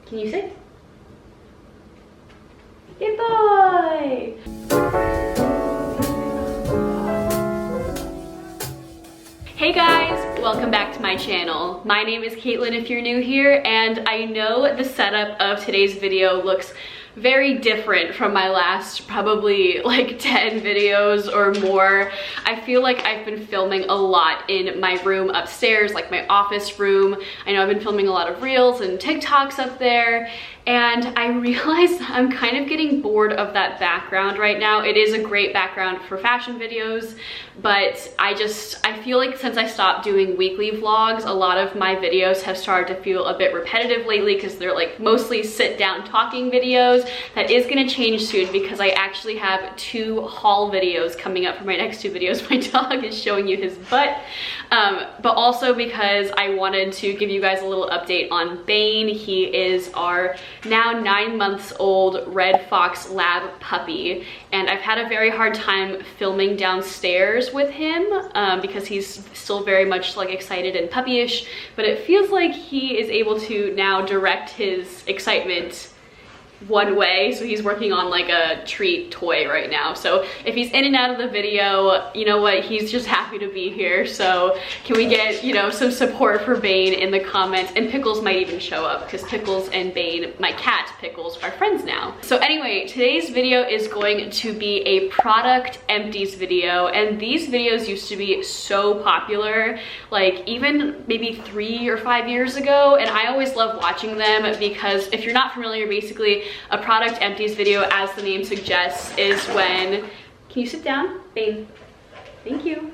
Can you sit? Good boy! Hey guys, welcome back to my channel. My name is Caitlin if you're new here, and I know the setup of today's video looks very different from my last probably like 10 videos or more. I feel like I've been filming a lot in my room upstairs, like my office room. I know I've been filming a lot of reels and TikToks up there, and I realized I'm kind of getting bored of that background right now. It is a great background for fashion videos, but I feel like since I stopped doing weekly vlogs, a lot of my videos have started to feel a bit repetitive lately because they're like mostly sit down talking videos. That is gonna change soon because I actually have 2 haul videos coming up for my next 2 videos. My dog is showing you his butt, but also because I wanted to give you guys a little update on Bane. He is our now 9 months old red fox lab puppy, and I've had a very hard time filming downstairs with him because he's still very much like excited and puppyish, but it feels like he is able to now direct his excitement one way. So he's working on like a treat toy right now, so if he's in and out of the video, you know what, he's just happy to be here. So can we get, you know, some support for Bane in the comments? And Pickles might even show up because Pickles and Bane, my cat Pickles, are friends now. So anyway, today's video is going to be a product empties video, and these videos used to be so popular, like even maybe 3 or 5 years ago, and I always love watching them because if you're not familiar, basically a product empties video, as the name suggests, is when, can you sit down, Bane? Thank you.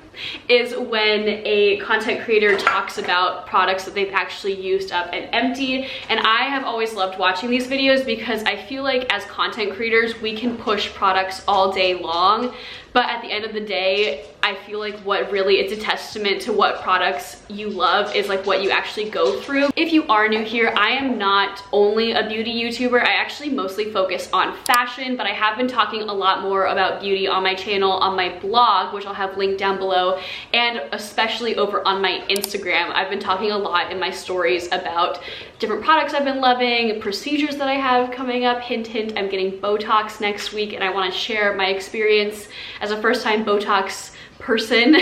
Is when a content creator talks about products that they've actually used up and emptied. And I have always loved watching these videos because I feel like as content creators, we can push products all day long. But at the end of the day, I feel like what really is a testament to what products you love is like what you actually go through. If you are new here, I am not only a beauty YouTuber. I actually mostly focus on fashion, but I have been talking a lot more about beauty on my channel, on my blog, which I'll have linked down below, and especially over on my Instagram. I've been talking a lot in my stories about different products I've been loving, procedures that I have coming up. Hint, hint, I'm getting Botox next week, and I want to share my experience as a first-time Botox person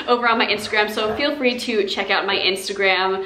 over on my Instagram. So feel free to check out my Instagram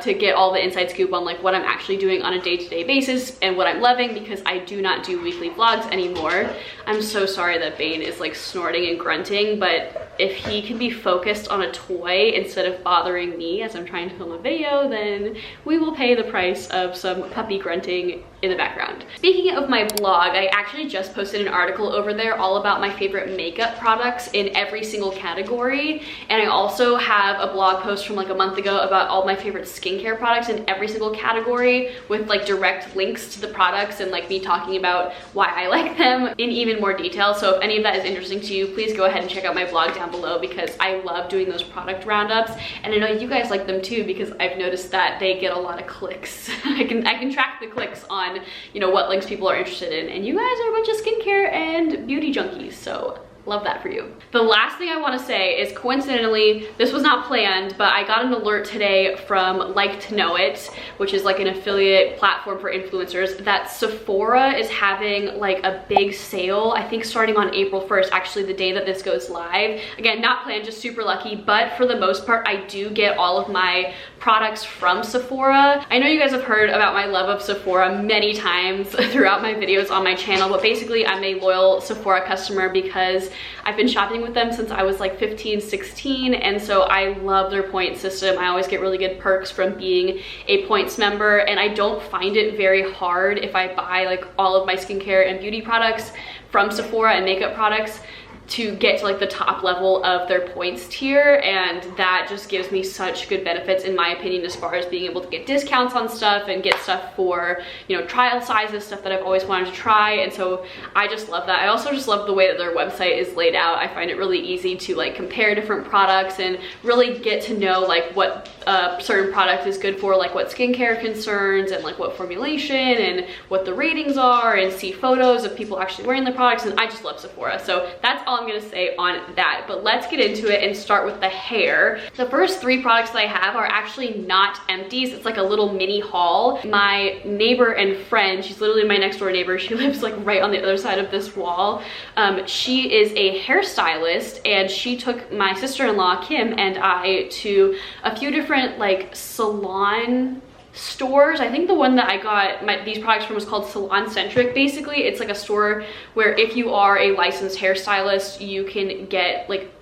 to get all the inside scoop on like what I'm actually doing on a day-to-day basis and what I'm loving, because I do not do weekly vlogs anymore. I'm so sorry that Bane is like snorting and grunting, but if he can be focused on a toy instead of bothering me as I'm trying to film a video, then we will pay the price of some puppy grunting in the background. Speaking of my blog, I actually just posted an article over there all about my favorite makeup products in every single category, and I also have a blog post from like a month ago about all my favorite skincare products in every single category with like direct links to the products and like me talking about why I like them in even more detail. So if any of that is interesting to you, please go ahead and check out my blog down below because I love doing those product roundups, and I know you guys like them too because I've noticed that they get a lot of clicks. I can track the clicks on, you know, what links people are interested in, and you guys are a bunch of skincare and beauty junkies, so love that for you. The last thing I want to say is, coincidentally, this was not planned, but I got an alert today from Like to Know It, which is like an affiliate platform for influencers, that Sephora is having like a big sale, I think starting on April 1st, actually the day that this goes live. Again, not planned, just super lucky, but for the most part, I do get all of my products from Sephora. I know you guys have heard about my love of Sephora many times throughout my videos on my channel, but basically I'm a loyal Sephora customer because I've been shopping with them since I was like 15, 16, and so I love their point system. I always get really good perks from being a points member, and I don't find it very hard if I buy like all of my skincare and beauty products from Sephora and makeup products to get to like the top level of their points tier, and that just gives me such good benefits in my opinion as far as being able to get discounts on stuff and get stuff for, you know, trial sizes, stuff that I've always wanted to try. And so I just love that. I also just love the way that their website is laid out. I find it really easy to like compare different products and really get to know like what a certain product is good for, like what skincare concerns and like what formulation and what the ratings are, and see photos of people actually wearing the products. And I just love Sephora. So that's all all I'm gonna say on that. But let's get into it and start with the hair. The first 3 products that I have are actually not empties. It's like a little mini haul. My neighbor and friend, she's literally my next door neighbor. She lives like right on the other side of this wall. She is a hairstylist, and she took my sister-in-law Kim and I to a few different like salon stores. I think the one that I got these products from was called Salon Centric. Basically, it's like a store where if you are a licensed hairstylist, you can get like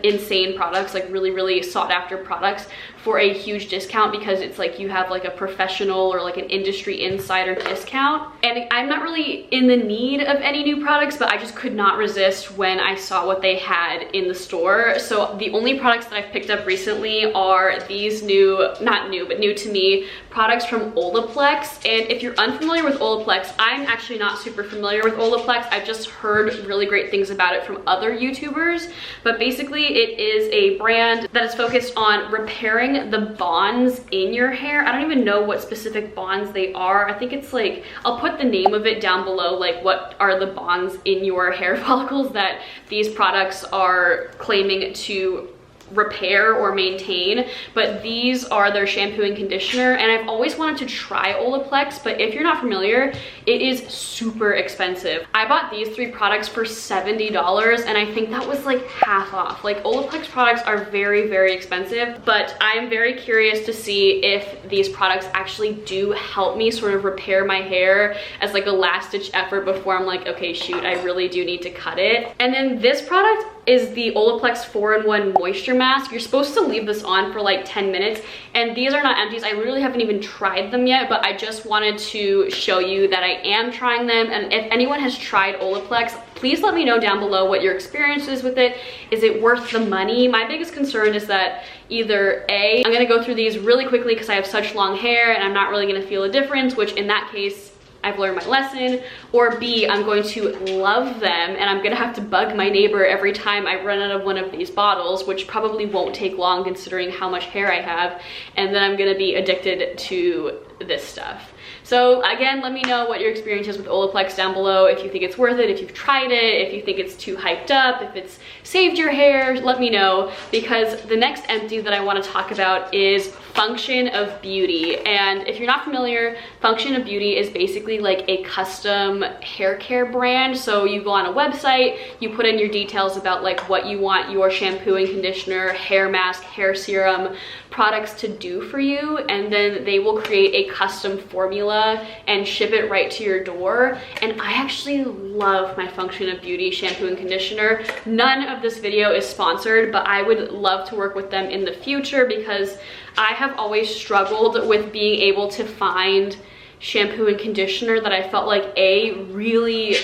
insane products, like really sought after products for a huge discount, because it's like you have like a professional or like an industry insider discount. And I'm not really in the need of any new products, but I just could not resist when I saw what they had in the store. So the only products that I've picked up recently are these not new, but new to me products from Olaplex. And if you're unfamiliar with Olaplex, I'm actually not super familiar with Olaplex. I've just heard really great things about it from other YouTubers. But basically it is a brand that is focused on repairing the bonds in your hair. I don't even know what specific bonds they are. I think it's like, I'll put the name of it down below, like what are the bonds in your hair follicles that these products are claiming to repair or maintain. But these are their shampoo and conditioner, and I've always wanted to try Olaplex, but if you're not familiar, it is super expensive. I bought these 3 products for $70, and I think that was like half off. Like, Olaplex products are very expensive, but I'm very curious to see if these products actually do help me sort of repair my hair as like a last ditch effort before I'm like, okay, shoot, I really do need to cut it. And then this product is the Olaplex 4-in-1 Moisture Mask. You're supposed to leave this on for like 10 minutes, and these are not empties. I literally haven't even tried them yet, but I just wanted to show you that I am trying them. And if anyone has tried Olaplex, please let me know down below what your experience is with it. Is it worth the money? My biggest concern is that either A, I'm gonna go through these really quickly because I have such long hair and I'm not really gonna feel a difference, which in that case, I've learned my lesson, or B, I'm going to love them and I'm gonna have to bug my neighbor every time I run out of one of these bottles, which probably won't take long considering how much hair I have, and then I'm gonna be addicted to this stuff. So again, let me know what your experience is with Olaplex down below, if you think it's worth it, if you've tried it, if you think it's too hyped up, if it's saved your hair, let me know, because the next empty that I want to talk about is Function of Beauty. And if you're not familiar, Function of Beauty is basically like a custom hair care brand. So you go on a website, you put in your details about like what you want your shampoo and conditioner, hair mask, hair serum products to do for you, and then they will create a custom formula and ship it right to your door. And I actually love my Function of Beauty shampoo and conditioner. None of this video is sponsored, but I would love to work with them in the future because I have always struggled with being able to find shampoo and conditioner that I felt like A, really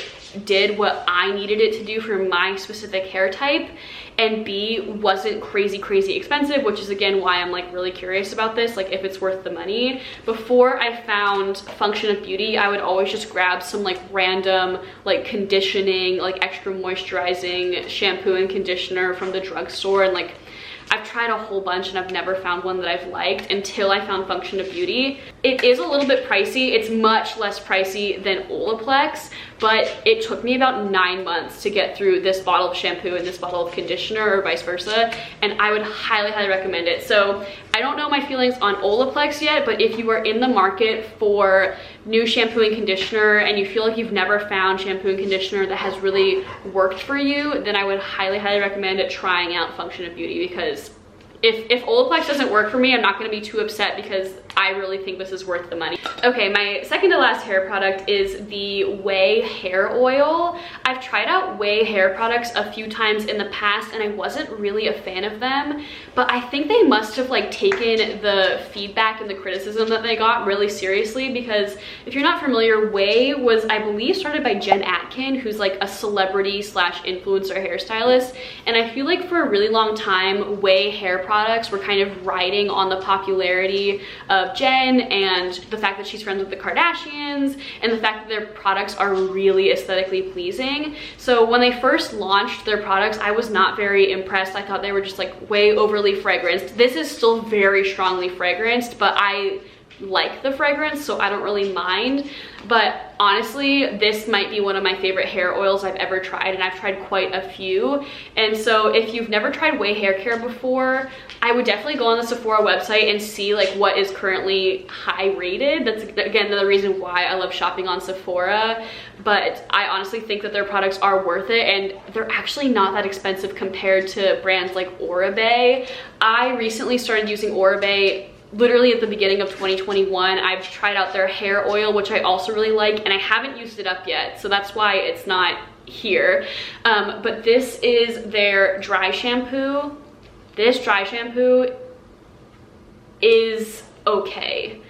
did what I needed it to do for my specific hair type, and B, wasn't crazy expensive, which is again why I'm like really curious about this, like if it's worth the money. Before I found Function of Beauty, I would always just grab some like random like conditioning, like extra moisturizing shampoo and conditioner from the drugstore, and like I've tried a whole bunch and I've never found one that I've liked until I found Function of Beauty. It is a little bit pricey. It's much less pricey than Olaplex, but it took me about 9 months to get through this bottle of shampoo and this bottle of conditioner, or vice versa, and I would highly recommend it. So I don't know my feelings on Olaplex yet, but if you are in the market for new shampoo and conditioner and you feel like you've never found shampoo and conditioner that has really worked for you, then I would highly recommend trying out Function of Beauty, because if Olaplex doesn't work for me, I'm not going to be too upset because I really think this is worth the money. Okay, my second to last hair product is the Way hair oil. I've tried out Way hair products a few times in the past and I wasn't really a fan of them, but I think they must have like taken the feedback and the criticism that they got really seriously, because if you're not familiar, Way was, I believe, started by Jen Atkin, who's like a celebrity slash influencer hairstylist, and I feel like for a really long time, Way hair products were kind of riding on the popularity of Jen and the fact that she's friends with the Kardashians and the fact that their products are really aesthetically pleasing. So when they first launched their products, I was not very impressed. I thought they were just like way overly fragranced. This is still very strongly fragranced, but I like the fragrance, so I don't really mind. But honestly, this might be one of my favorite hair oils I've ever tried, and I've tried quite a few. And so if you've never tried Ouai hair care before, I would definitely go on the Sephora website and see like what is currently high rated. That's again another reason why I love shopping on Sephora. But I honestly think that their products are worth it, and they're actually not that expensive compared to brands like Oribe. I recently started using Oribe literally at the beginning of 2021. I've tried out their hair oil, which I also really like, and I haven't used it up yet, so that's why it's not here. But this is their dry shampoo. This dry shampoo is okay,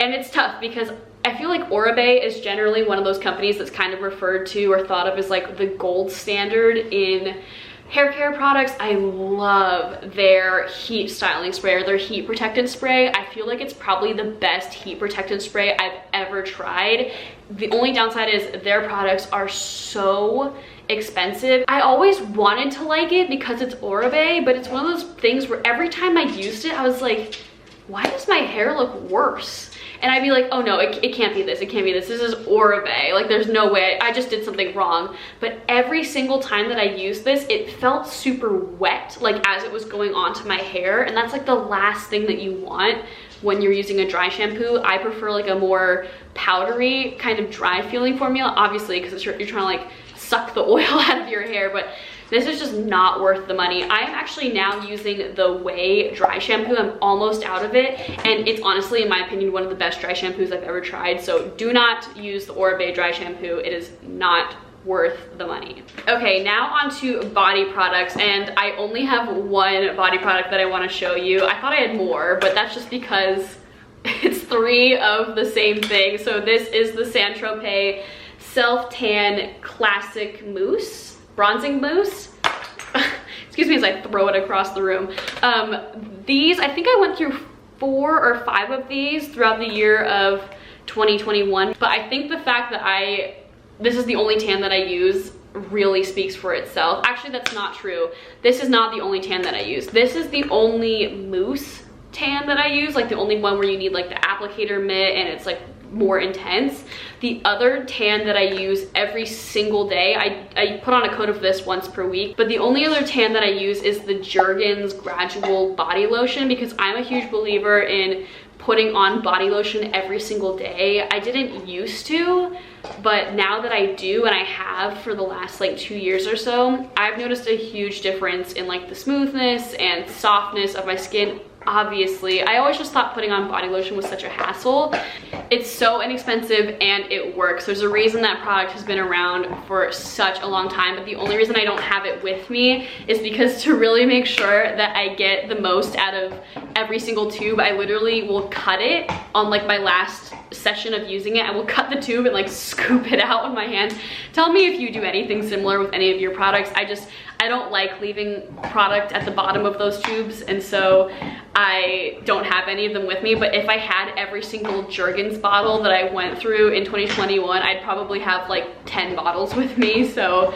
and it's tough because I feel like Oribe is generally one of those companies that's kind of referred to or thought of as like the gold standard in hair care products. I love their heat styling spray, or their heat protectant spray. I feel like it's probably the best heat protectant spray I've ever tried. The only downside is their products are so expensive. I always wanted to like it because it's Oribe, but it's one of those things where every time I used it, I was like, why does my hair look worse? And I'd be like, oh no, it can't be this, it can't be this. This is Oribe, like there's no way, I just did something wrong. But every single time that I used this, it felt super wet, like as it was going onto my hair. And that's like the last thing that you want when you're using a dry shampoo. I prefer like a more powdery kind of dry feeling formula, obviously, because you're trying to like suck the oil out of your hair, but this is just not worth the money. I'm actually now using the Ouai dry shampoo. I'm almost out of it, and it's honestly, in my opinion, one of the best dry shampoos I've ever tried. So do not use the Oribe dry shampoo. It is not worth the money. Okay, now on to body products, and I only have one body product that I want to show you. I thought I had more, but that's just because it's 3 of the same thing. So this is the Tropez Self Tan Classic Mousse, bronzing mousse. Excuse me as I throw it across the room. These, I think I went through 4 or 5 of these throughout the year of 2021, but I think the fact that this is the only tan that I use really speaks for itself. Actually, that's not true. This is not the only tan that I use. This is the only mousse tan that I use, like the only one where you need like the applicator mitt and it's like more intense. The other tan that I use every single day, I put on a coat of this once per week, but the only other tan that I use is the Jergens Gradual Body Lotion, because I'm a huge believer in putting on body lotion every single day. I didn't used to, but now that I do, and I have for the last like 2 years or so, I've noticed a huge difference in like the smoothness and softness of my skin. Obviously, I always just thought putting on body lotion was such a hassle. It's so inexpensive and it works. There's a reason that product has been around for such a long time, but the only reason I don't have it with me is because to really make sure that I get the most out of every single tube, I literally will cut it on like my last session of using it. I will cut the tube and like scoop it out with my hands. Tell me if you do anything similar with any of your products. I don't like leaving product at the bottom of those tubes, and so I don't have any of them with me. But if I had every single Jergens bottle that I went through in 2021, I'd probably have like 10 bottles with me. So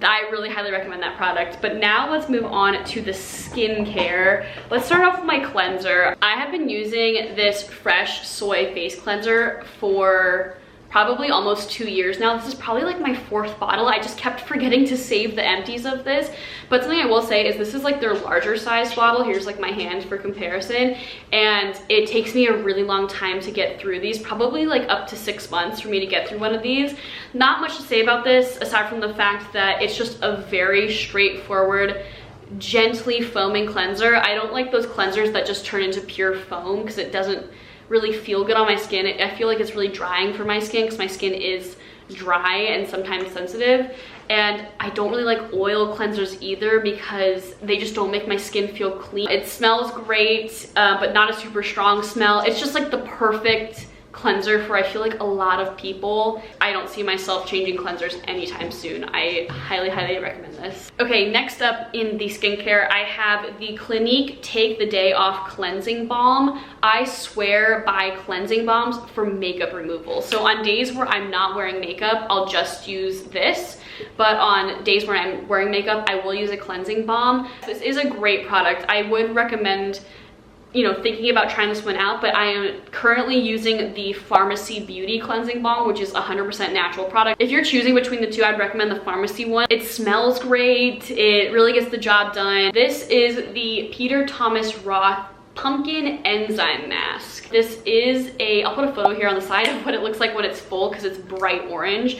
I really highly recommend that product. But now let's move on to the skincare. Let's start off with my cleanser. I have been using this Fresh Soy face cleanser for probably almost 2 years now. This is probably like my 4th bottle. I just kept forgetting to save the empties of this. But something I will say is this is like their larger size bottle. Here's like my hand for comparison. And it takes me a really long time to get through these, probably like up to 6 months for me to get through one of these. Not much to say about this aside from the fact that it's just a very straightforward, gently foaming cleanser. I don't like those cleansers that just turn into pure foam because it doesn't really feel good on my skin. I feel like it's really drying for my skin because my skin is dry and sometimes sensitive. And I don't really like oil cleansers either because they just don't make my skin feel clean. It smells great, but not a super strong smell. It's just like the perfect cleanser for I feel like a lot of people. I don't see myself changing cleansers anytime soon. I highly recommend this. Okay, next up in the skincare, I have the Clinique Take the Day Off Cleansing Balm. I swear by cleansing balms for makeup removal. So on days where I'm not wearing makeup, I'll just use this. But on days where I'm wearing makeup, I will use a cleansing balm. This is a great product. I would recommend you know, thinking about trying this one out, but I am currently using the Pharmacy Beauty Cleansing Balm, which is 100% natural product. If you're choosing between the two, I'd recommend the Pharmacy one. It smells great. It really gets the job done. This is the Peter Thomas Roth Pumpkin Enzyme Mask. This is I'll put a photo here on the side of what it looks like when it's full because it's bright orange.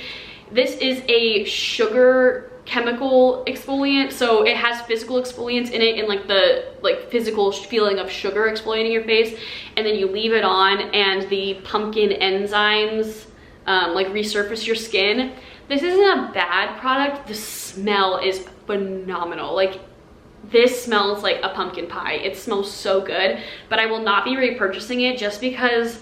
This is a sugar chemical exfoliant, so it has physical exfoliants in it, and like the physical feeling of sugar exfoliating your face, and then you leave it on and the pumpkin enzymes like resurface your skin. This isn't a bad product. The smell is phenomenal. Like, this smells like a pumpkin pie. It smells so good, but I will not be repurchasing it just because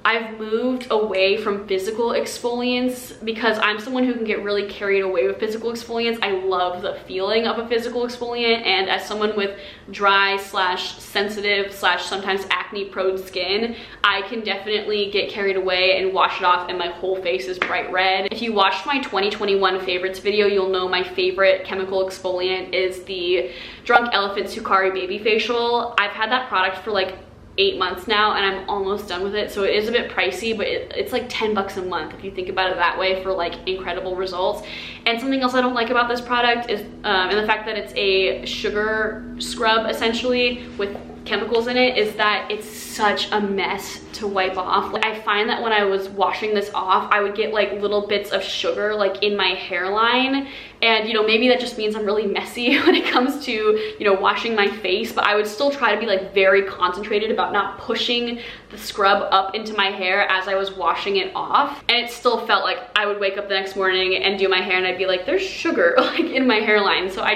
I've moved away from physical exfoliants because I'm someone who can get really carried away with physical exfoliants. I love the feeling of a physical exfoliant, and as someone with dry / sensitive / sometimes acne prone skin, I can definitely get carried away and wash it off and my whole face is bright red. If you watched my 2021 favorites video, you'll know my favorite chemical exfoliant is the Drunk Elephant Sukari Baby Facial. I've had that product for like 8 months now and I'm almost done with it, so it is a bit pricey, but it's like 10 bucks a month if you think about it that way for like incredible results. And something else I don't like about this product is and the fact that it's a sugar scrub essentially with chemicals in it, is that it's such a mess to wipe off. Like, I find that when I was washing this off, I would get like little bits of sugar like in my hairline, and you know, maybe that just means I'm really messy when it comes to, you know, washing my face, but I would still try to be like very concentrated about not pushing the scrub up into my hair as I was washing it off, and it still felt like I would wake up the next morning and do my hair and I'd be like, there's sugar like in my hairline. So I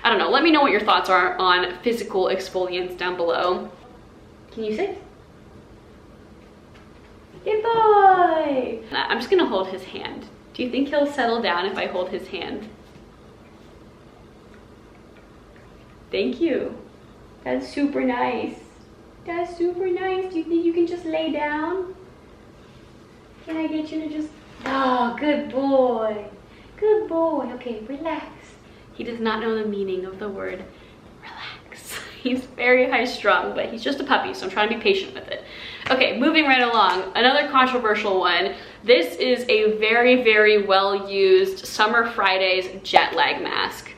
don't know. Let me know what your thoughts are on physical exfoliants down below. Can you sit? Good boy! I'm just gonna hold his hand. Do you think he'll settle down if I hold his hand? Thank you. That's super nice. That's super nice. Do you think you can just lay down? Can I get you to just... Oh, good boy. Good boy. Okay, relax. He does not know the meaning of the word relax. He's very high strung, but he's just a puppy, so I'm trying to be patient with it. Okay, moving right along. Another controversial one. This is a very, very well used Summer Fridays jet lag mask.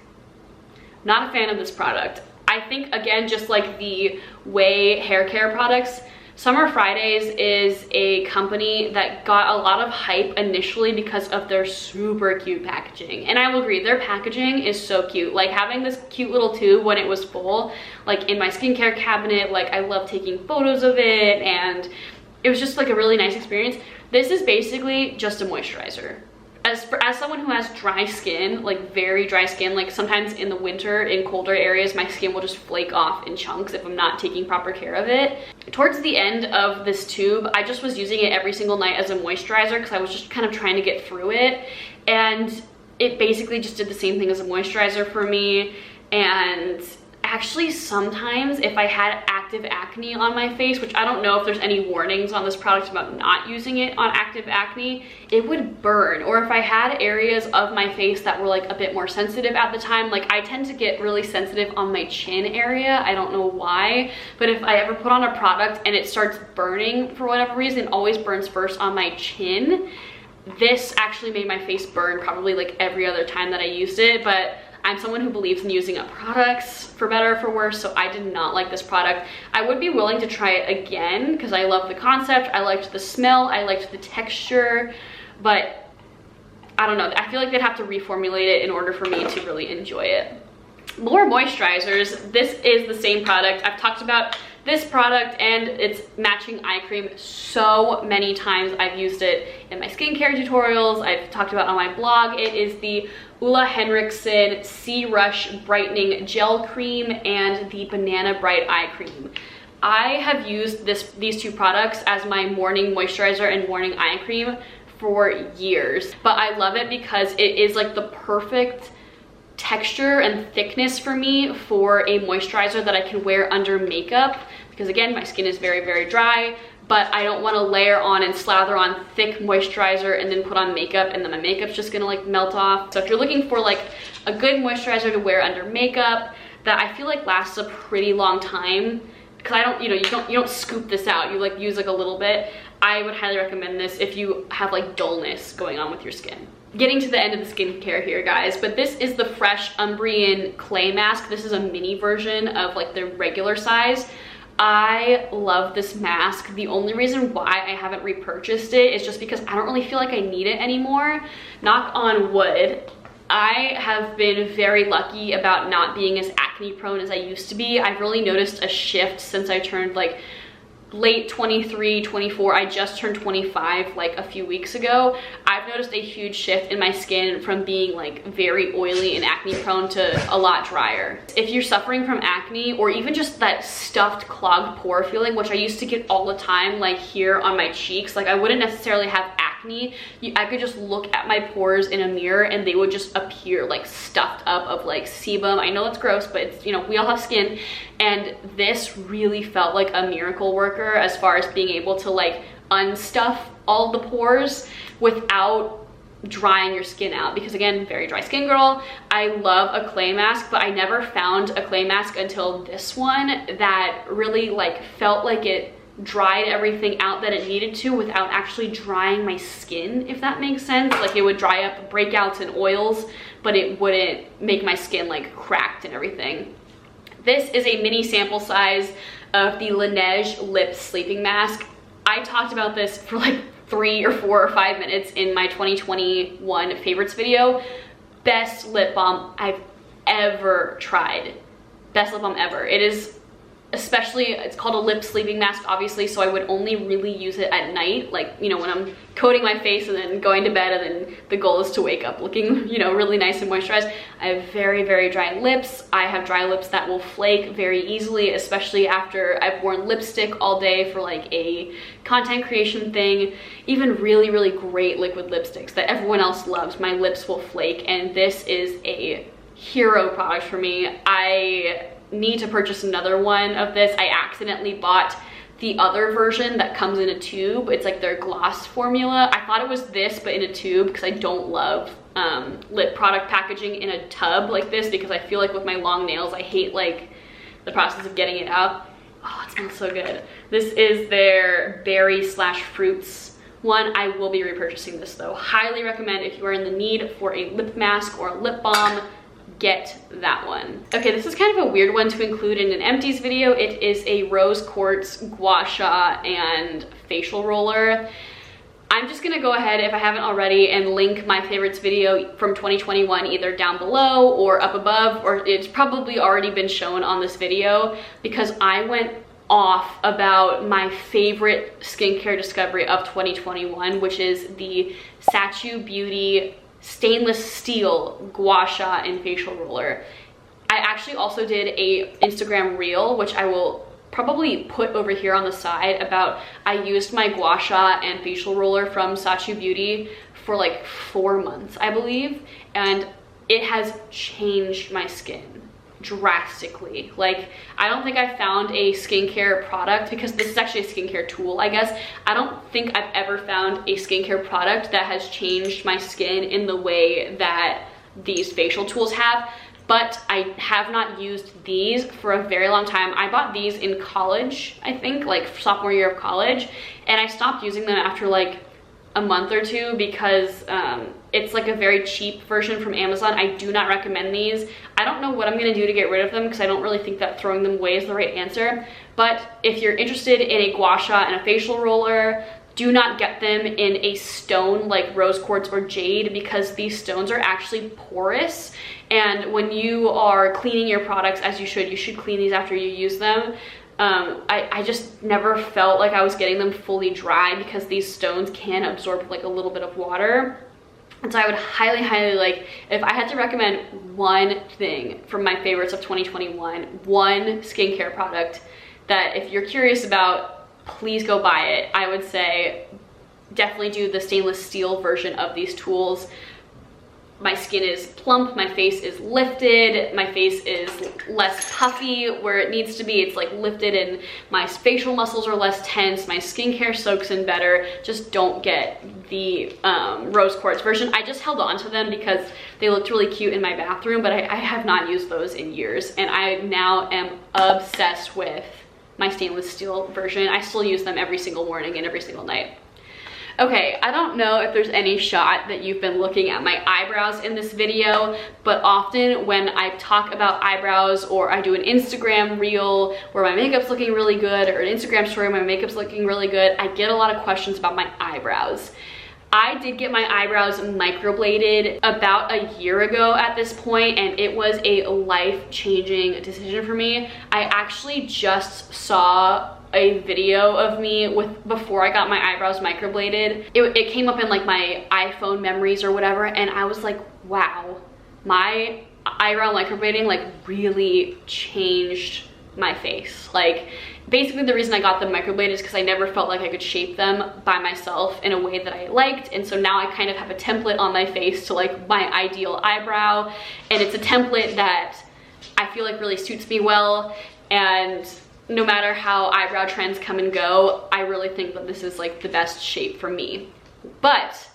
Not a fan of this product. I think, again, just like the Way hair care products, Summer Fridays is a company that got a lot of hype initially because of their super cute packaging. And I will agree, their packaging is so cute. Like, having this cute little tube when it was full, like in my skincare cabinet, like I love taking photos of it, and it was just like a really nice experience. This is basically just a moisturizer. As someone who has dry skin, like very dry skin, like sometimes in the winter in colder areas, my skin will just flake off in chunks if I'm not taking proper care of it. Towards the end of this tube, I just was using it every single night as a moisturizer because I was just kind of trying to get through it. And it basically just did the same thing as a moisturizer for me. And actually, sometimes if I had active acne on my face, which I don't know if there's any warnings on this product about not using it on active acne, it would burn. Or if I had areas of my face that were like a bit more sensitive at the time, like I tend to get really sensitive on my chin area. I don't know why, but if I ever put on a product and it starts burning for whatever reason, it always burns first on my chin. This actually made my face burn probably like every other time that I used it, but I'm someone who believes in using up products for better or for worse, so I did not like this product. I would be willing to try it again because I love the concept, I liked the smell, I liked the texture, but I don't know, I feel like they'd have to reformulate it in order for me to really enjoy it. More moisturizers. This is the same product. I've talked about this product and its matching eye cream so many times. I've used it in my skincare tutorials, I've talked about it on my blog. It is the Ulla Henriksen Sea Rush Brightening Gel Cream and the Banana Bright Eye Cream. I have used these two products as my morning moisturizer and morning eye cream for years, but I love it because it is like the perfect texture and thickness for me for a moisturizer that I can wear under makeup, because again, my skin is very, very dry, but I don't want to layer on and slather on thick moisturizer and then put on makeup and then my makeup's just gonna like melt off. So if you're looking for like a good moisturizer to wear under makeup, that I feel like lasts a pretty long time, because I don't, you don't scoop this out, you like use like a little bit. I would highly recommend this if you have like dullness going on with your skin. Getting to the end of the skincare here, guys, but this is the Fresh Umbrian Clay Mask. This is a mini version of like the regular size. I love this mask. The only reason why I haven't repurchased it is just because I don't really feel like I need it anymore. Knock on wood. I have been very lucky about not being as acne prone as I used to be. I've really noticed a shift since I turned like late 23, 24. I just turned 25 like a few weeks ago. I've noticed a huge shift in my skin from being like very oily and acne prone to a lot drier. If you're suffering from acne or even just that stuffed clogged pore feeling, which I used to get all the time, like here on my cheeks, like I wouldn't necessarily have acne. I could just look at my pores in a mirror and they would just appear like stuffed up of like sebum. I know it's gross, but it's, we all have skin. And this really felt like a miracle worker as far as being able to like unstuff all the pores without drying your skin out, because again, very dry skin girl. I love a clay mask, but I never found a clay mask until this one that really like felt like it dried everything out that it needed to without actually drying my skin, if that makes sense. Like it would dry up breakouts and oils, but it wouldn't make my skin like cracked and everything. This is a mini sample size of the Laneige Lip Sleeping Mask. I talked about this for like 3 or 4 or 5 minutes in my 2021 favorites video. Best lip balm I've ever tried. Best lip balm ever. It is, especially, it's called a lip sleeping mask, obviously, so I would only really use it at night, like, when I'm coating my face and then going to bed, and then the goal is to wake up looking, really nice and moisturized. I have very, very dry lips. I have dry lips that will flake very easily, especially after I've worn lipstick all day for like a content creation thing. Even really, really great liquid lipsticks that everyone else loves, my lips will flake, and this is a hero product for me. I need to purchase another one of this. I accidentally bought the other version that comes in a tube. It's like their gloss formula. I thought it was this, but in a tube, because I don't love lip product packaging in a tub like this, because I feel like with my long nails, I hate like the process of getting it out. Oh, it smells so good. This is their berry/fruits one. I will be repurchasing this though. Highly recommend if you are in the need for a lip mask or a lip balm, get that one. Okay, this is kind of a weird one to include in an empties video. It is a rose quartz gua sha and facial roller. I'm just gonna go ahead, if I haven't already, and link my favorites video from 2021 either down below or up above, or it's probably already been shown on this video, because I went off about my favorite skincare discovery of 2021, which is the Sachu Beauty stainless steel gua sha and facial roller. I actually also did a Instagram reel, which I will probably put over here on the side, about I used my gua sha and facial roller from Sachu Beauty for like 4 months, I believe, and it has changed my skin drastically. Like, I don't think I found a skincare product, because this is actually a skincare tool, I guess. I don't think I've ever found a skincare product that has changed my skin in the way that these facial tools have. But I have not used these for a very long time. I bought these in college, I think, like sophomore year of college, and I stopped using them after like a month or two, because it's like a very cheap version from Amazon. I do not recommend these. I don't know what I'm gonna do to get rid of them, because I don't really think that throwing them away is the right answer. But if you're interested in a gua sha and a facial roller, do not get them in a stone like rose quartz or jade, because these stones are actually porous, and when you are cleaning your products, as you should clean these after you use them. I just never felt like I was getting them fully dry, because these stones can absorb like a little bit of water. And so I would highly, highly, like, if I had to recommend one thing from my favorites of 2021, one skincare product that if you're curious about, please go buy it, I would say definitely do the stainless steel version of these tools. my skin is plump, my face is lifted, my face is less puffy where it needs to be. It's like lifted and my facial muscles are less tense, my skincare soaks in better. Just don't get the rose quartz version. I just held on to them because they looked really cute in my bathroom, but I have not used those in years, and I now am obsessed with my stainless steel version. I still use them every single morning and every single night. Okay, I don't know if there's any shot that you've been looking at my eyebrows in this video, but often when I talk about eyebrows or I do an Instagram reel where my makeup's looking really good, or an Instagram story where my makeup's looking really good, I get a lot of questions about my eyebrows. I did get my eyebrows microbladed about a year ago at this point, and it was a life-changing decision for me. I actually just saw a video of me before I got my eyebrows microbladed. It came up in like my iPhone memories or whatever, and I was like, wow, my eyebrow microblading like really changed my face. Like, basically the reason I got them microbladed is because I never felt like I could shape them by myself in a way that I liked, and so now I kind of have a template on my face to like my ideal eyebrow, and it's a template that I feel like really suits me well. And no matter how eyebrow trends come and go, I really think that this is like the best shape for me. But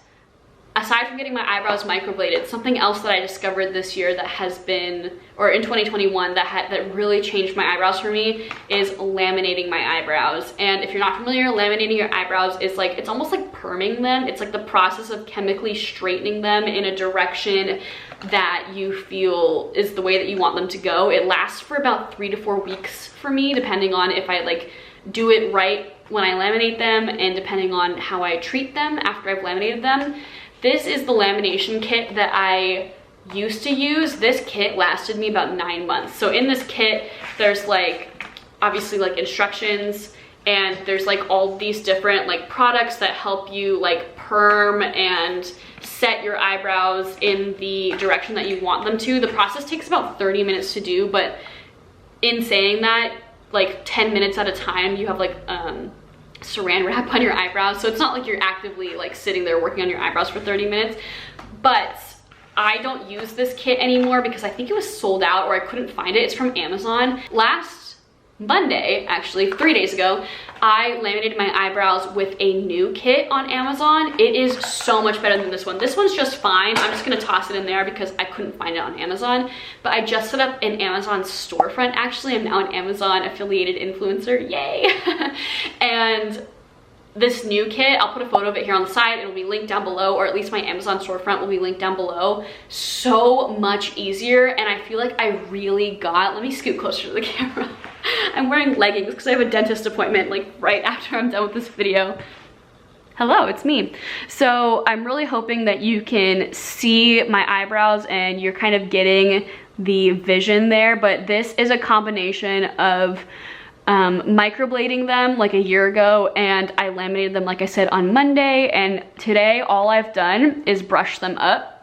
aside from getting my eyebrows microbladed, something else that I discovered this year that has been, or in 2021, that really changed my eyebrows for me is laminating my eyebrows. And if you're not familiar, laminating your eyebrows is like, it's almost like perming them. It's like the process of chemically straightening them in a direction that you feel is the way that you want them to go. It lasts for about 3 to 4 weeks for me, depending on if I like do it right when I laminate them and depending on how I treat them after I've laminated them. This is the lamination kit that I used to use. This kit lasted me about 9 months. So in this kit, there's like, obviously like instructions, and there's like all these different like products that help you like perm and set your eyebrows in the direction that you want them to. The process takes about 30 minutes to do, but in saying that, like 10 minutes at a time, you have like saran wrap on your eyebrows, so it's not like you're actively like sitting there working on your eyebrows for 30 minutes. But I don't use this kit anymore because I think it was sold out or I couldn't find it. It's from Amazon. Last Monday, actually 3 days ago, I laminated my eyebrows with a new kit on Amazon. It is so much better than this one. This one's just fine. I'm just gonna toss it in there because I couldn't find it on Amazon. But I just set up an Amazon storefront. Actually, I'm now an Amazon affiliated influencer, yay! And this new kit, I'll put a photo of it here on the side. It'll be linked down below, or at least my Amazon storefront will be linked down below. So much easier, and I feel like I really got, let me scoot closer to the camera. I'm wearing leggings because I have a dentist appointment like right after I'm done with this video. Hello, it's me. So I'm really hoping that you can see my eyebrows and you're kind of getting the vision there, but this is a combination of microblading them like a year ago, and I laminated them like I said on Monday, and today all I've done is brush them up.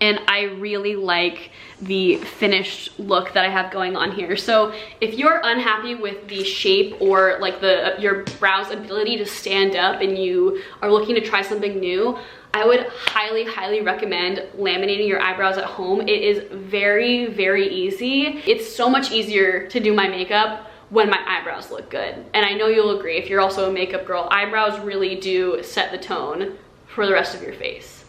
And I really like the finished look that I have going on here. So if you're unhappy with the shape or like your brow's ability to stand up and you are looking to try something new, I would highly, highly recommend laminating your eyebrows at home. It is very, very easy. It's so much easier to do my makeup when my eyebrows look good. And I know you'll agree, if you're also a makeup girl, eyebrows really do set the tone for the rest of your face.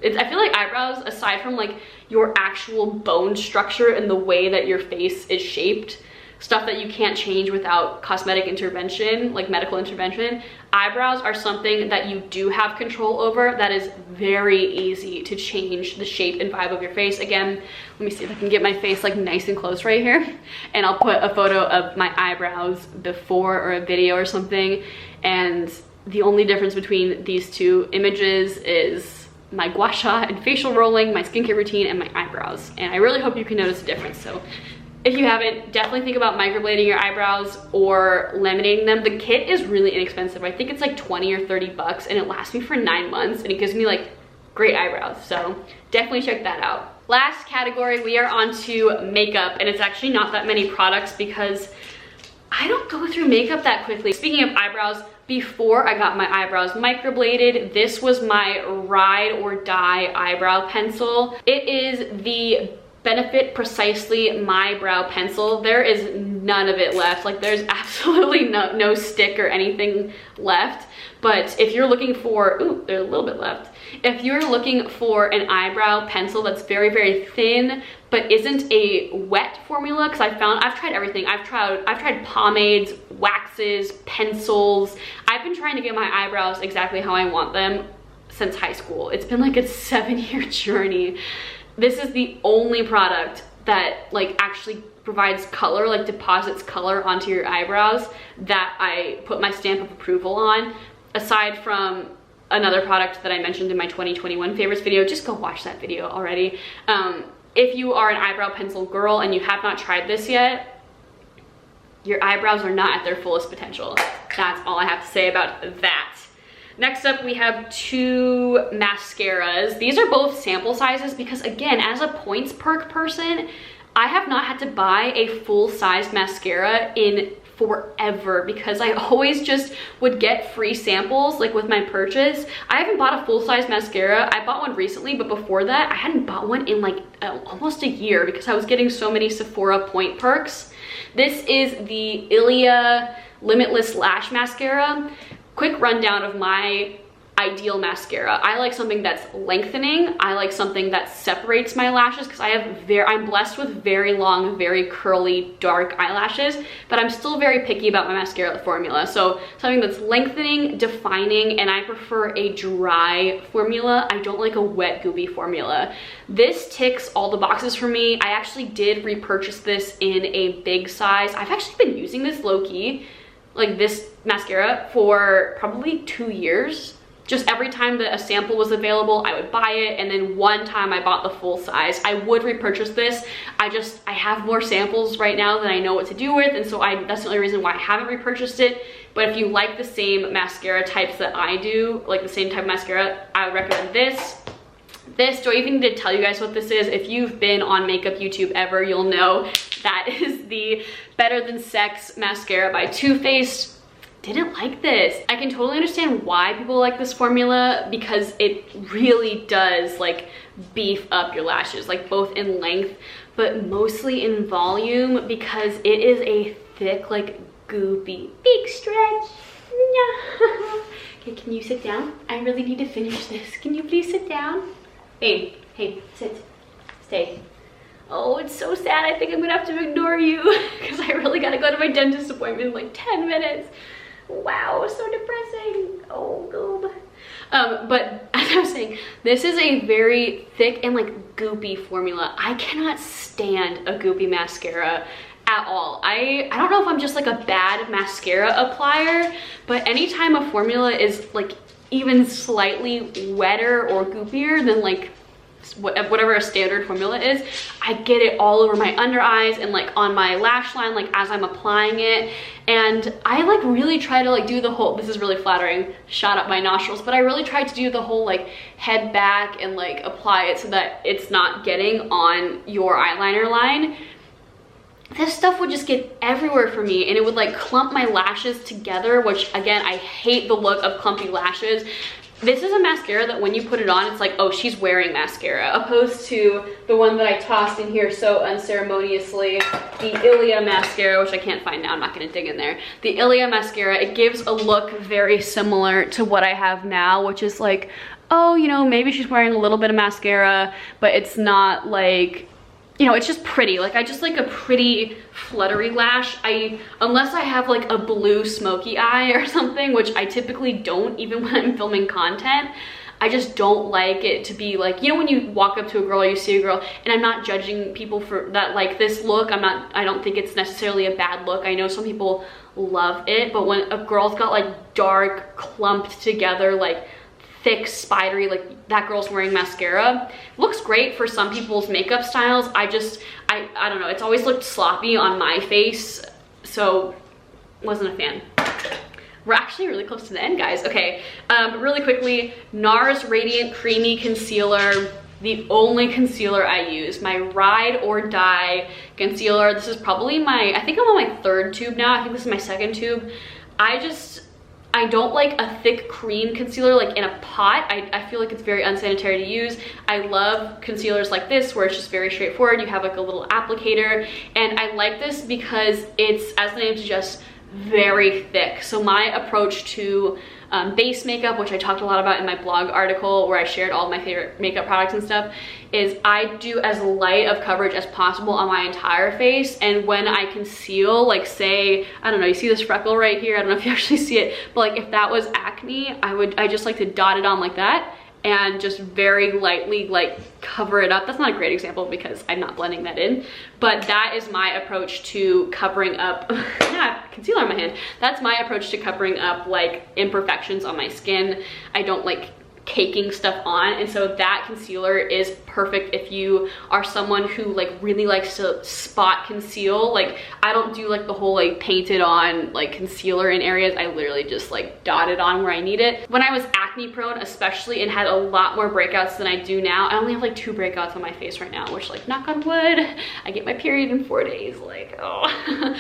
I feel like eyebrows, aside from like your actual bone structure and the way that your face is shaped, stuff that you can't change without cosmetic intervention, like medical intervention, eyebrows are something that you do have control over that is very easy to change the shape and vibe of your face. Again, let me see if I can get my face like nice and close right here, and I'll put a photo of my eyebrows before or a video or something, and the only difference between these two images is my gua sha and facial rolling, my skincare routine, and my eyebrows. And I really hope you can notice a difference. So if you haven't, definitely think about microblading your eyebrows or laminating them. The kit is really inexpensive. I think it's like 20 or 30 bucks, and it lasts me for 9 months, and it gives me like great eyebrows. So definitely check that out. Last category, we are on to makeup, and it's actually not that many products because I don't go through makeup that quickly. Speaking of eyebrows, before I got my eyebrows microbladed. This was my ride or die eyebrow pencil. It is the Benefit Precisely My Brow Pencil. There is none of it left. Like, there's absolutely no stick or anything left. But if you're looking for, ooh, there's a little bit left. If you're looking for an eyebrow pencil that's very, very thin, but isn't a wet formula, because I've tried everything. I've tried pomades, waxes, pencils. I've been trying to get my eyebrows exactly how I want them since high school. It's been like a 7-year journey. This is the only product that like actually provides color, like deposits color onto your eyebrows, that I put my stamp of approval on, aside from another product that I mentioned in my 2021 favorites video. Just go watch that video already. If you are an eyebrow pencil girl and you have not tried this yet, your eyebrows are not at their fullest potential. That's all I have to say about that. Next up, we have 2 mascaras. These are both sample sizes because, again, as a points perk person, I have not had to buy a full-size mascara in forever because I always just would get free samples like with my purchase. I haven't bought a full-size mascara. I bought one recently, but before that, I hadn't bought one in like almost a year because I was getting so many Sephora point perks. This is the Ilia Limitless Lash Mascara. Quick rundown of my ideal mascara. I like something that's lengthening. I like something that separates my lashes because I'm blessed with very long, very curly, dark eyelashes, but I'm still very picky about my mascara formula. So something that's lengthening, defining, and I prefer a dry formula. I don't like a wet, goopy formula. This ticks all the boxes for me. I actually did repurchase this in a big size. I've actually been using this low-key, like this mascara, for probably 2 years. Just every time that a sample was available, I would buy it, and then one time I bought the full size. I would repurchase this. I have more samples right now than I know what to do with, and so that's the only reason why I haven't repurchased it. But if you like the same mascara types that I do, like the same type of mascara, I would recommend this. Do I even need to tell you guys what this is? If you've been on makeup YouTube ever, you'll know that is the Better Than Sex mascara by Too Faced. Didn't like this. I can totally understand why people like this formula because it really does like beef up your lashes, like both in length, but mostly in volume because it is a thick, like goopy, big stretch. Okay, can you sit down? I really need to finish this. Can you please sit down? Babe, hey, sit, stay. Oh, it's so sad. I think I'm gonna have to ignore you because I really gotta go to my dentist appointment in like 10 minutes. Wow, so depressing. Oh, goob. But as I was saying, this is a very thick and like goopy formula. I cannot stand a goopy mascara at all. I don't know if I'm just like a bad mascara applier, but anytime a formula is like even slightly wetter or goopier than like whatever a standard formula is, I get it all over my under eyes and like on my lash line, like as I'm applying it. And I like really try to like do the whole, this is really flattering, shot up my nostrils, but I really try to do the whole like head back and like apply it so that it's not getting on your eyeliner line. This stuff would just get everywhere for me and it would like clump my lashes together, which again, I hate the look of clumpy lashes. This is a mascara that when you put it on, it's like, oh, she's wearing mascara, opposed to the one that I tossed in here so unceremoniously, the Ilia mascara, which I can't find now, I'm not gonna dig in there. The Ilia mascara, it gives a look very similar to what I have now, which is like, oh, you know, maybe she's wearing a little bit of mascara, but it's not like, you know, it's just pretty. Like, I just like a pretty fluttery lash. Unless I have like a blue smoky eye or something, which I typically don't even when I'm filming content, I just don't like it to be like, you know, when you walk up to a girl or you see a girl, and I'm not judging people for that, like this look, I don't think it's necessarily a bad look. I know some people love it, but when a girl's got like dark, clumped together, like thick, spidery, like that girl's wearing mascara, looks great for some people's makeup styles. I don't know, it's always looked sloppy on my face, so wasn't a fan. We're actually really close to the end, guys. Okay, really quickly, NARS Radiant Creamy Concealer, the only concealer I use, my ride or die concealer. This is probably I think I'm on my 3rd tube now. I think this is my 2nd tube. I don't like a thick cream concealer like in a pot. I feel like it's very unsanitary to use. I love concealers like this where it's just very straightforward. You have like a little applicator, and I like this because it's, as the name suggests, very thick. So my approach to base makeup, which I talked a lot about in my blog article where I shared all of my favorite makeup products and stuff, is I do as light of coverage as possible on my entire face. And when I conceal, like say, I don't know, you see this freckle right here? I don't know if you actually see it, but like if that was acne, I just like to dot it on like that and just very lightly like cover it up. That's not a great example because I'm not blending that in, but that is my approach to covering up, concealer on my hand. That's my approach to covering up like imperfections on my skin. I don't like caking stuff on, and so that concealer is perfect if you are someone who like really likes to spot conceal. Like I don't do like the whole like painted on like concealer in areas. I literally just like dot it on where I need it. When I was acne prone especially and had a lot more breakouts than I do now, I only have like 2 breakouts on my face right now, which like knock on wood, I get my period in 4 days, like oh.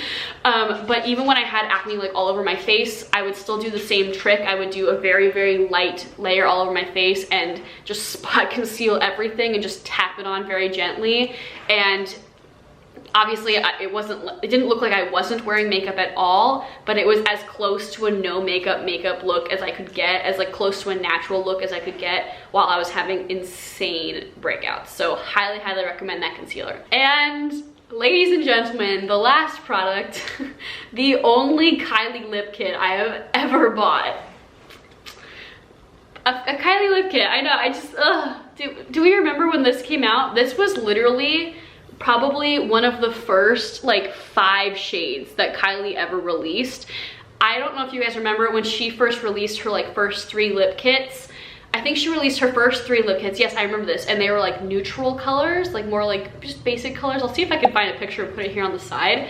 But even when I had acne like all over my face, I would still do the same trick. I would do a very, very light layer all over my face and just spot conceal everything and just tap it on very gently. And obviously it didn't look like I wasn't wearing makeup at all, but it was as close to a no makeup look as I could get, as like close to a natural look as I could get while I was having insane breakouts. So highly, highly recommend that concealer. And ladies and gentlemen, the last product, the only Kylie lip kit I have ever bought. A Kylie lip kit. I know, I just, do we remember when this came out? This was literally probably one of the first like 5 shades that Kylie ever released. I don't know if you guys remember when she first released her like first 3 lip kits. I think she released her first 3 lip kits. Yes, I remember this. And they were like neutral colors, like more like just basic colors. I'll see if I can find a picture and put it here on the side.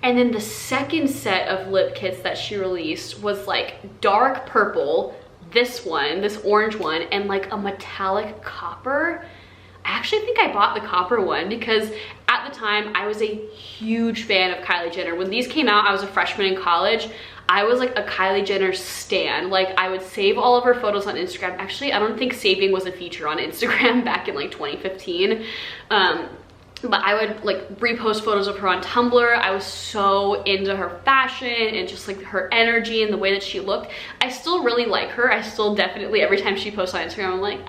And then the second set of lip kits that she released was like dark purple, this one, this orange one, and like a metallic copper. I actually think I bought the copper one because at the time I was a huge fan of Kylie Jenner. When these came out, I was a freshman in college. I was like a Kylie Jenner stan. Like I would save all of her photos on Instagram. Actually, I don't think saving was a feature on Instagram back in like 2015. But I would like repost photos of her on Tumblr. I was so into her fashion and just like her energy and the way that she looked. I still really like her. I still definitely, every time she posts on Instagram, I'm like,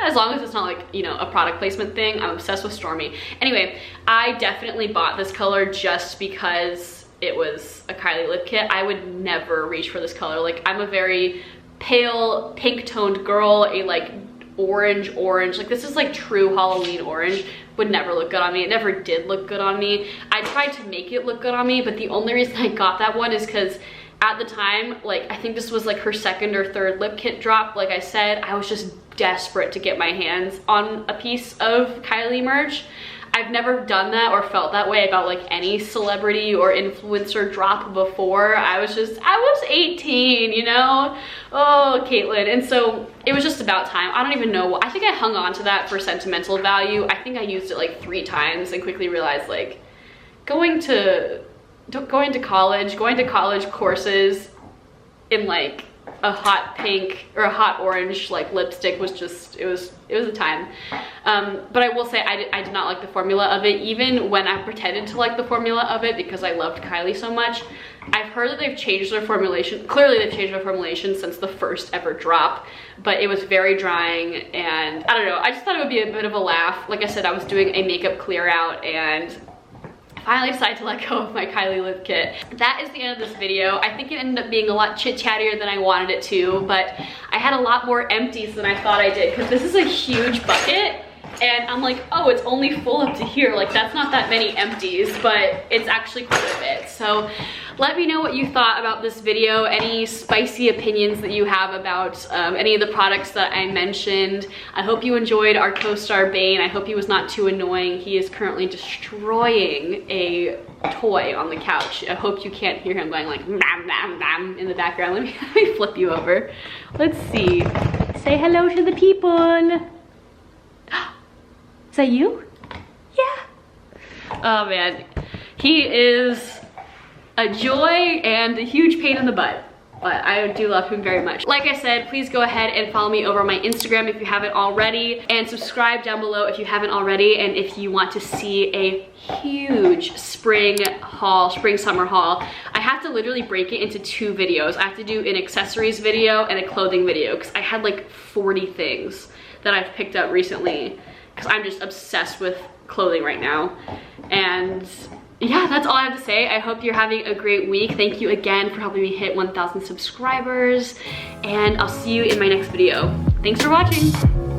as long as it's not like, you know, a product placement thing. I'm obsessed with Stormi. Anyway, I definitely bought this color just because it was a Kylie lip kit. I would never reach for this color. Like I'm a very pale pink toned girl, a like orange, like this is like true Halloween orange. Would never look good on me. It never did look good on me. I tried to make it look good on me, but the only reason I got that one is because at the time, like I think this was like her 2nd or 3rd lip kit drop. Like I said, I was just desperate to get my hands on a piece of Kylie merch. I've never done that or felt that way about like any celebrity or influencer drop before. I was 18, you know? Oh, Caitlin. And so it was just about time. I don't even know. I think I hung on to that for sentimental value. I think I used it like 3 times and quickly realized like going to college courses in like a hot pink or a hot orange like lipstick was just, it was a time. But I will say I did not like the formula of it, even when I pretended to like the formula of it because I loved Kylie so much. I've heard that they've changed their formulation. Clearly they've changed their formulation since the first ever drop, but it was very drying and I don't know, I just thought it would be a bit of a laugh. Like I said, I was doing a makeup clear out and finally decided to let go of my Kylie lip kit. That is the end of this video. I think it ended up being a lot chit-chattier than I wanted it to, but I had a lot more empties than I thought I did because this is a huge bucket and I'm like, oh, it's only full up to here. Like that's not that many empties, but it's actually quite a bit. So let me know what you thought about this video, any spicy opinions that you have about any of the products that I mentioned. I hope you enjoyed our co-star Bane. I hope he was not too annoying. He is currently destroying a toy on the couch. I hope you can't hear him going like bam, bam, bam in the background. Let me flip you over. Let's see. Say hello to the people. Is that you? Yeah. Oh man, he is a joy and a huge pain in the butt. but I do love him very much. Like I said, please go ahead and follow me over on my Instagram if you haven't already, and subscribe down below if you haven't already. And if you want to see a huge spring summer haul, I have to literally break it into 2 videos. I have to do an accessories video and a clothing video because I had like 40 things that I've picked up recently because I'm just obsessed with clothing right now. And yeah, that's all I have to say. I hope you're having a great week. Thank you again for helping me hit 1,000 subscribers, and I'll see you in my next video. Thanks for watching.